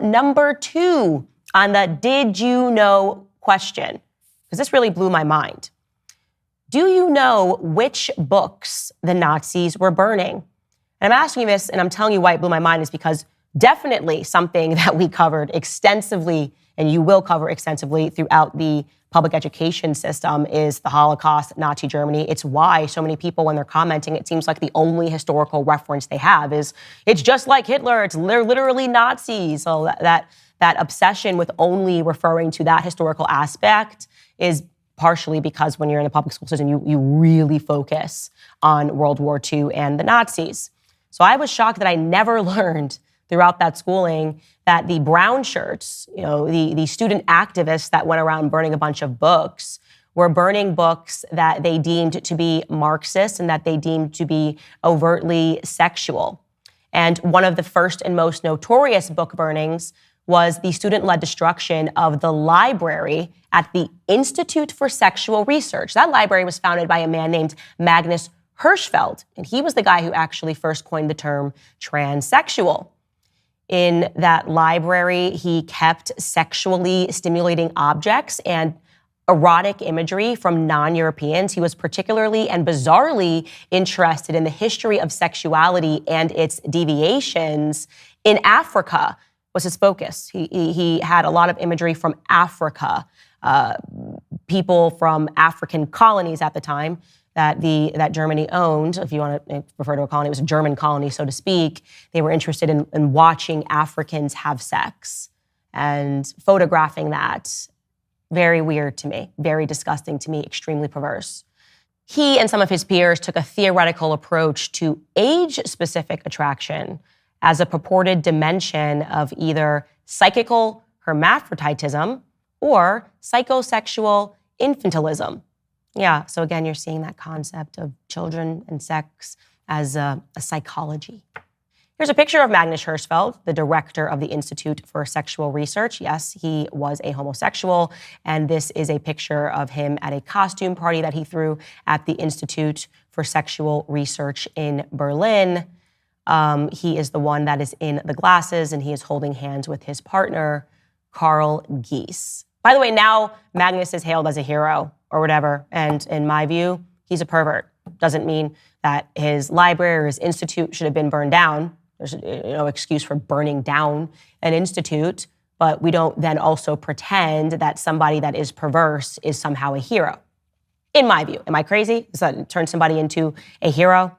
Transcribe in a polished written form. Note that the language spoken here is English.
number 2 on the did you know question, because this really blew my mind. Do you know which books the Nazis were burning? And I'm asking you this, and I'm telling you why it blew my mind, is because definitely something that we covered extensively, and you will cover extensively throughout the public education system, is the Holocaust, Nazi Germany. It's why so many people, when they're commenting, it seems like the only historical reference they have is, it's just like Hitler, they're literally Nazis. So that obsession with only referring to that historical aspect is partially because when you're in the public school system, you really focus on World War II and the Nazis. So I was shocked that I never learned throughout that schooling that the brown shirts, the student activists that went around burning a bunch of books, were burning books that they deemed to be Marxist and that they deemed to be overtly sexual. And one of the first and most notorious book burnings was the student-led destruction of the library at the Institute for Sexual Research. That library was founded by a man named Magnus Hirschfeld, and he was the guy who actually first coined the term transsexual. In that library, he kept sexually stimulating objects and erotic imagery from non-Europeans. He was particularly and bizarrely interested in the history of sexuality and its deviations in Africa. Was his focus. He had a lot of imagery from Africa, people from African colonies at the time that Germany owned. If you want to refer to a colony, it was a German colony, so to speak. They were interested in watching Africans have sex and photographing that. Very weird to me, very disgusting to me, extremely perverse. He and some of his peers took a theoretical approach to age-specific attraction as a purported dimension of either psychical hermaphroditism or psychosexual infantilism. Yeah, so again, you're seeing that concept of children and sex as a psychology. Here's a picture of Magnus Hirschfeld, the director of the Institute for Sexual Research. Yes, he was a homosexual, and this is a picture of him at a costume party that he threw at the Institute for Sexual Research in Berlin. He is the one that is in the glasses, and he is holding hands with his partner, Karl Gies. By the way, now Magnus is hailed as a hero or whatever, and in my view, he's a pervert. Doesn't mean that his library or his institute should have been burned down. There's no excuse for burning down an institute, but we don't then also pretend that somebody that is perverse is somehow a hero. In my view, am I crazy? Does that turn somebody into a hero?